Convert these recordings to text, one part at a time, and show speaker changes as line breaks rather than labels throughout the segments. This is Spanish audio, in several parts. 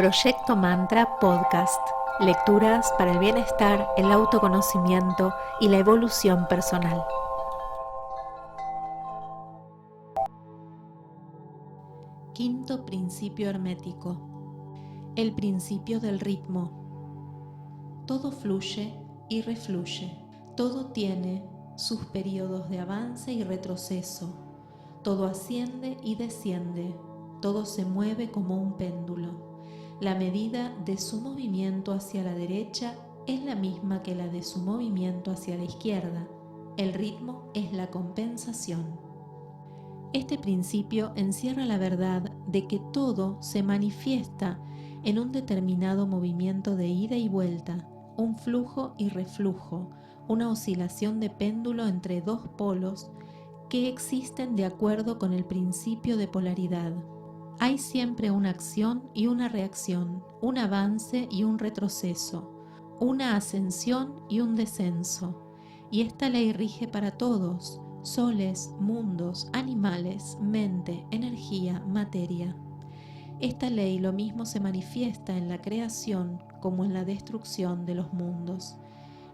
Proyecto Mantra Podcast. Lecturas para el bienestar, el autoconocimiento y la evolución personal. Quinto principio hermético. El principio del ritmo. Todo fluye y refluye. Todo tiene sus periodos de avance y retroceso. Todo asciende y desciende. Todo se mueve como un péndulo. La medida de su movimiento hacia la derecha es la misma que la de su movimiento hacia la izquierda. El ritmo es la compensación. Este principio encierra la verdad de que todo se manifiesta en un determinado movimiento de ida y vuelta, un flujo y reflujo, una oscilación de péndulo entre dos polos que existen de acuerdo con el principio de polaridad. Hay siempre una acción y una reacción, un avance y un retroceso, una ascensión y un descenso, y esta ley rige para todos: soles, mundos, animales, mente, energía, materia. Esta ley lo mismo se manifiesta en la creación como en la destrucción de los mundos,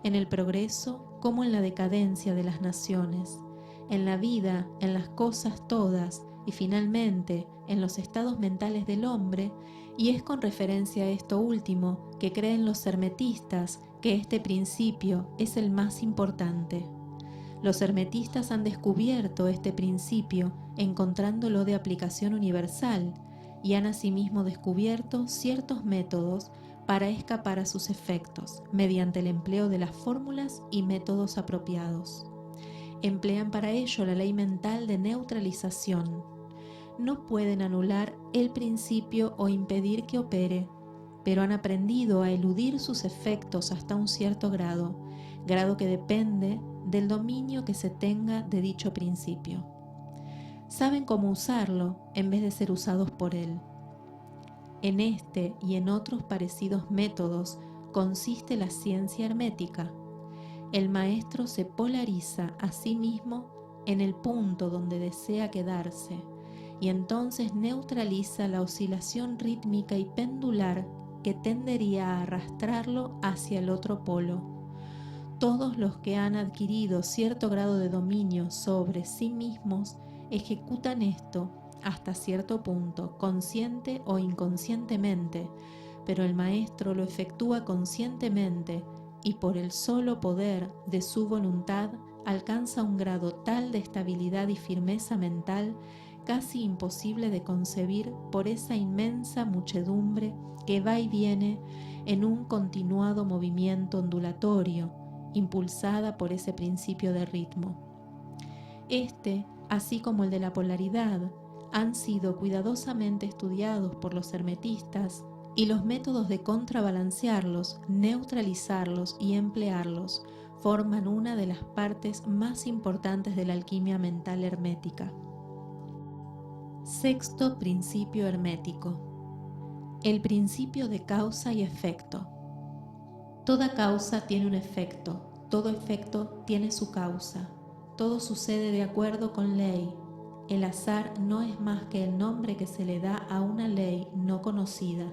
en el progreso como en la decadencia de las naciones, en la vida, en las cosas todas y finalmente en los estados mentales del hombre, y es con referencia a esto último que creen los hermetistas que este principio es el más importante. Los hermetistas han descubierto este principio encontrándolo de aplicación universal y han asimismo descubierto ciertos métodos para escapar a sus efectos mediante el empleo de las fórmulas y métodos apropiados. Emplean para ello la ley mental de neutralización. No pueden anular el principio o impedir que opere, pero han aprendido a eludir sus efectos hasta un cierto grado que depende del dominio que se tenga de dicho principio. Saben cómo usarlo en vez de ser usados por él. En este y en otros parecidos métodos consiste la ciencia hermética. El maestro se polariza a sí mismo en el punto donde desea quedarse y entonces neutraliza la oscilación rítmica y pendular que tendería a arrastrarlo hacia el otro polo. Todos los que han adquirido cierto grado de dominio sobre sí mismos ejecutan esto hasta cierto punto, consciente o inconscientemente, pero el maestro lo efectúa conscientemente y por el solo poder de su voluntad alcanza un grado tal de estabilidad y firmeza mental casi imposible de concebir por esa inmensa muchedumbre que va y viene en un continuado movimiento ondulatorio, impulsada por ese principio de ritmo. Este, así como el de la polaridad, han sido cuidadosamente estudiados por los hermetistas y los métodos de contrabalancearlos, neutralizarlos y emplearlos forman una de las partes más importantes de la alquimia mental hermética. Sexto principio hermético. El principio de causa y efecto. Toda causa tiene un efecto, todo efecto tiene su causa. Todo sucede de acuerdo con ley. El azar no es más que el nombre que se le da a una ley no conocida.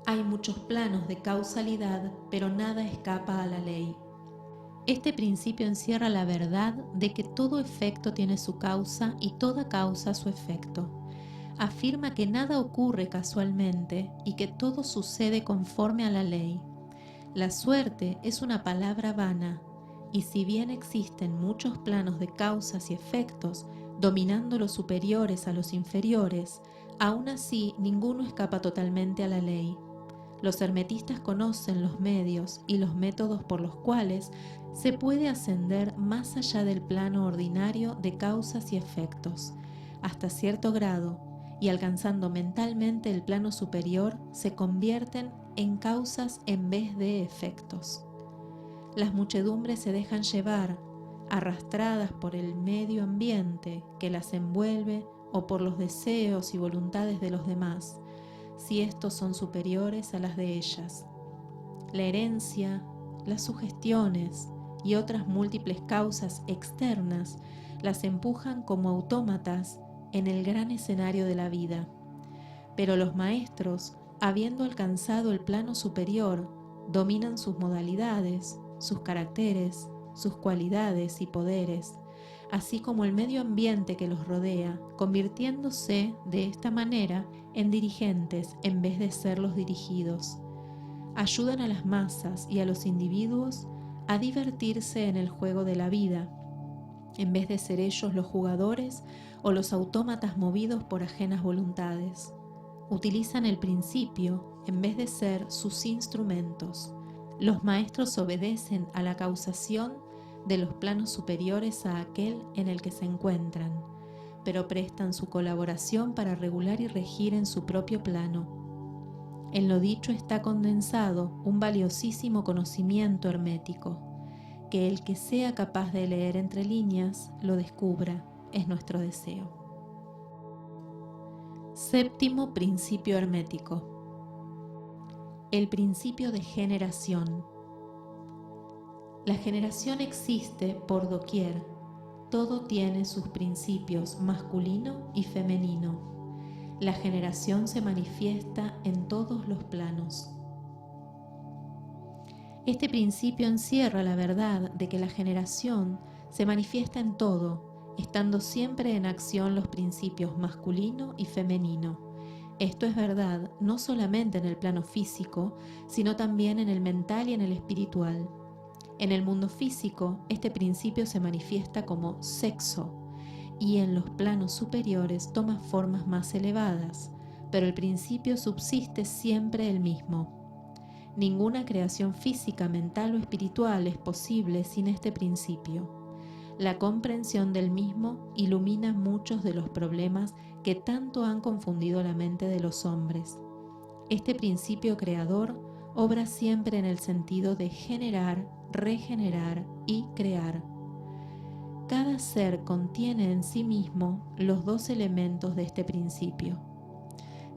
Hay muchos planos de causalidad, pero nada escapa a la ley. Este principio encierra la verdad de que todo efecto tiene su causa y toda causa su efecto. Afirma que nada ocurre casualmente y que todo sucede conforme a la ley. La suerte es una palabra vana, y si bien existen muchos planos de causas y efectos, dominando los superiores a los inferiores, aún así ninguno escapa totalmente a la ley. Los hermetistas conocen los medios y los métodos por los cuales se puede ascender más allá del plano ordinario de causas y efectos, hasta cierto grado, y alcanzando mentalmente el plano superior, se convierten en causas en vez de efectos. Las muchedumbres se dejan llevar, arrastradas por el medio ambiente que las envuelve o por los deseos y voluntades de los demás, si estos son superiores a las de ellas. La herencia, las sugestiones y otras múltiples causas externas las empujan como autómatas en el gran escenario de la vida. Pero los maestros habiendo alcanzado el plano superior, dominan sus modalidades, sus caracteres, sus cualidades y poderes, así como el medio ambiente que los rodea, convirtiéndose de esta manera en dirigentes en vez de ser los dirigidos. Ayudan a las masas y a los individuos a divertirse en el juego de la vida, en vez de ser ellos los jugadores o los autómatas movidos por ajenas voluntades. Utilizan el principio en vez de ser sus instrumentos. Los maestros obedecen a la causación de los planos superiores a aquel en el que se encuentran, pero prestan su colaboración para regular y regir en su propio plano. En lo dicho está condensado un valiosísimo conocimiento hermético, que el que sea capaz de leer entre líneas lo descubra, es nuestro deseo. Séptimo principio hermético. El principio de generación. La generación existe por doquier. Todo tiene sus principios masculino y femenino. La generación se manifiesta en todos los planos. Este principio encierra la verdad de que la generación se manifiesta en todo, estando siempre en acción los principios masculino y femenino. Esto es verdad no solamente en el plano físico, sino también en el mental y en el espiritual. En el mundo físico, este principio se manifiesta como sexo, y en los planos superiores toma formas más elevadas, pero el principio subsiste siempre el mismo. Ninguna creación física, mental o espiritual es posible sin este principio. La comprensión del mismo ilumina muchos de los problemas que tanto han confundido la mente de los hombres. Este principio creador obra siempre en el sentido de generar, regenerar y crear. Cada ser contiene en sí mismo los dos elementos de este principio.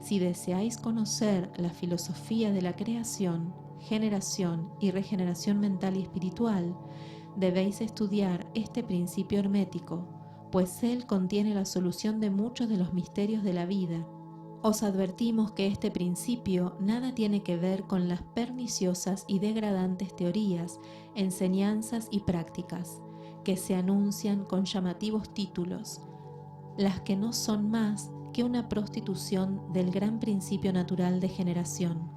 Si deseáis conocer la filosofía de la creación, generación y regeneración mental y espiritual, debéis estudiar este principio hermético, pues él contiene la solución de muchos de los misterios de la vida. Os advertimos que este principio nada tiene que ver con las perniciosas y degradantes teorías, enseñanzas y prácticas que se anuncian con llamativos títulos, las que no son más que una prostitución del gran principio natural de generación.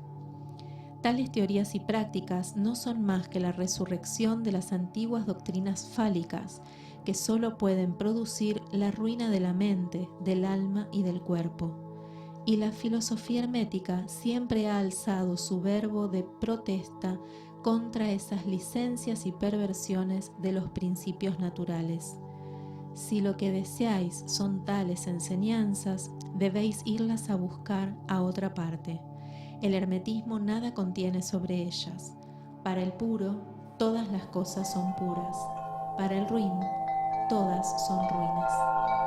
Tales teorías y prácticas no son más que la resurrección de las antiguas doctrinas fálicas, que solo pueden producir la ruina de la mente, del alma y del cuerpo. Y la filosofía hermética siempre ha alzado su verbo de protesta contra esas licencias y perversiones de los principios naturales. Si lo que deseáis son tales enseñanzas, debéis irlas a buscar a otra parte. El hermetismo nada contiene sobre ellas. Para el puro, todas las cosas son puras. Para el ruin, todas son ruines.